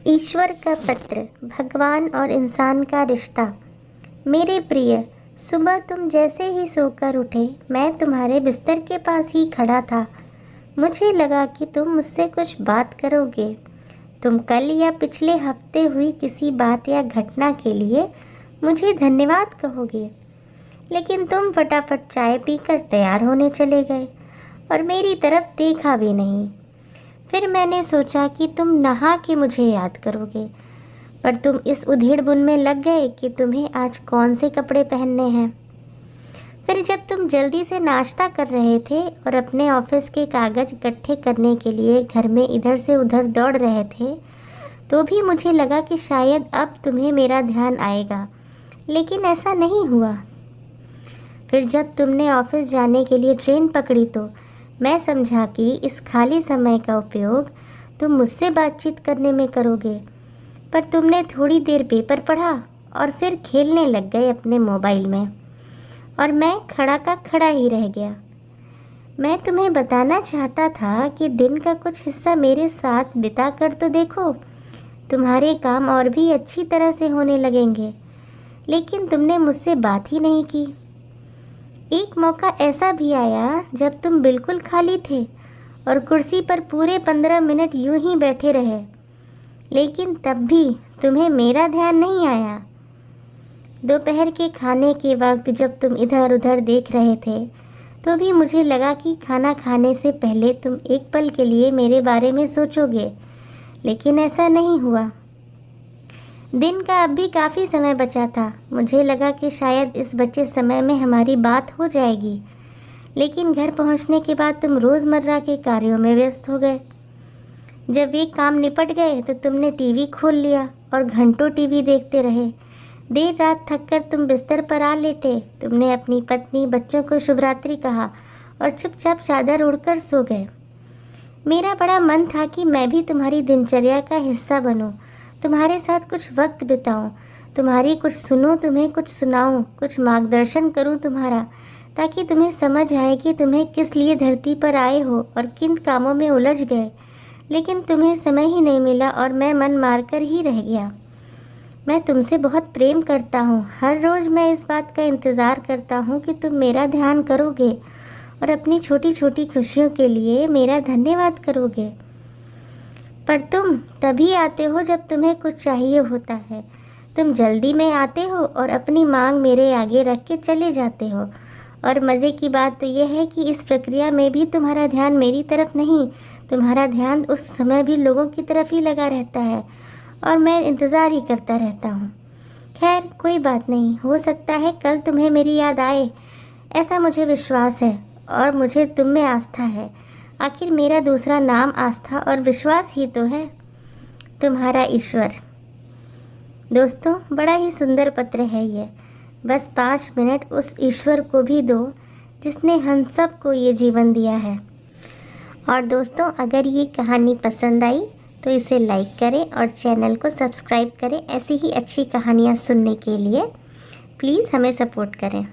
ईश्वर का पत्र, भगवान और इंसान का रिश्ता। मेरे प्रिय, सुबह तुम जैसे ही सोकर उठे मैं तुम्हारे बिस्तर के पास ही खड़ा था। मुझे लगा कि तुम मुझसे कुछ बात करोगे। तुम कल या पिछले हफ्ते हुई किसी बात या घटना के लिए मुझे धन्यवाद कहोगे, लेकिन तुम फटाफट चाय पीकर तैयार होने चले गए और मेरी तरफ देखा भी नहीं। फिर मैंने सोचा कि तुम नहा के मुझे याद करोगे, पर तुम इस उधेड़-बुन में लग गए कि तुम्हें आज कौन से कपड़े पहनने हैं। फिर जब तुम जल्दी से नाश्ता कर रहे थे और अपने ऑफिस के कागज़ इकट्ठे करने के लिए घर में इधर से उधर दौड़ रहे थे, तो भी मुझे लगा कि शायद अब तुम्हें मेरा ध्यान आएगा, लेकिन ऐसा नहीं हुआ। फिर जब तुमने ऑफिस जाने के लिए ट्रेन पकड़ी तो मैं समझा कि इस खाली समय का उपयोग तुम मुझसे बातचीत करने में करोगे, पर तुमने थोड़ी देर पेपर पढ़ा और फिर खेलने लग गए अपने मोबाइल में, और मैं खड़ा का खड़ा ही रह गया। मैं तुम्हें बताना चाहता था कि दिन का कुछ हिस्सा मेरे साथ बिता कर तो देखो, तुम्हारे काम और भी अच्छी तरह से होने लगेंगे, लेकिन तुमने मुझसे बात ही नहीं की। एक मौका ऐसा भी आया जब तुम बिल्कुल खाली थे और कुर्सी पर पूरे 15 मिनट यूं ही बैठे रहे, लेकिन तब भी तुम्हें मेरा ध्यान नहीं आया। दोपहर के खाने के वक्त जब तुम इधर उधर देख रहे थे, तो भी मुझे लगा कि खाना खाने से पहले तुम एक पल के लिए मेरे बारे में सोचोगे, लेकिन ऐसा नहीं हुआ। दिन का अब भी काफ़ी समय बचा था। मुझे लगा कि शायद इस बचे समय में हमारी बात हो जाएगी, लेकिन घर पहुंचने के बाद तुम रोज़मर्रा के कार्यों में व्यस्त हो गए। जब वे काम निपट गए तो तुमने टीवी खोल लिया और घंटों टीवी देखते रहे। देर रात थककर तुम बिस्तर पर आ लेटे। तुमने अपनी पत्नी, बच्चों को शुभ रात्रि कहा और चुपचाप चादर ओढ़कर सो गए। मेरा बड़ा मन था कि मैं भी तुम्हारी दिनचर्या का हिस्सा बनूं, तुम्हारे साथ कुछ वक्त बिताऊं, तुम्हारी कुछ सुनूं, तुम्हें कुछ सुनाऊं, कुछ मार्गदर्शन करूं तुम्हारा, ताकि तुम्हें समझ आए कि तुम्हें किस लिए धरती पर आए हो और किन कामों में उलझ गए। लेकिन तुम्हें समय ही नहीं मिला और मैं मन मारकर ही रह गया। मैं तुमसे बहुत प्रेम करता हूँ। हर रोज़ मैं इस बात का इंतज़ार करता हूँ कि तुम मेरा ध्यान करोगे और अपनी छोटी छोटी खुशियों के लिए मेरा धन्यवाद करोगे। पर तुम तभी आते हो जब तुम्हें कुछ चाहिए होता है। तुम जल्दी में आते हो और अपनी मांग मेरे आगे रख के चले जाते हो। और मज़े की बात तो यह है कि इस प्रक्रिया में भी तुम्हारा ध्यान मेरी तरफ नहीं, तुम्हारा ध्यान उस समय भी लोगों की तरफ ही लगा रहता है और मैं इंतज़ार ही करता रहता हूँ। खैर, कोई बात नहीं, हो सकता है कल तुम्हें मेरी याद आए, ऐसा मुझे विश्वास है और मुझे तुम में आस्था है। आखिर मेरा दूसरा नाम आस्था और विश्वास ही तो है। तुम्हारा ईश्वर। दोस्तों, बड़ा ही सुंदर पत्र है ये। बस 5 मिनट उस ईश्वर को भी दो जिसने हम सब को ये जीवन दिया है। और दोस्तों, अगर ये कहानी पसंद आई तो इसे लाइक करें और चैनल को सब्सक्राइब करें। ऐसी ही अच्छी कहानियाँ सुनने के लिए प्लीज़ हमें सपोर्ट करें।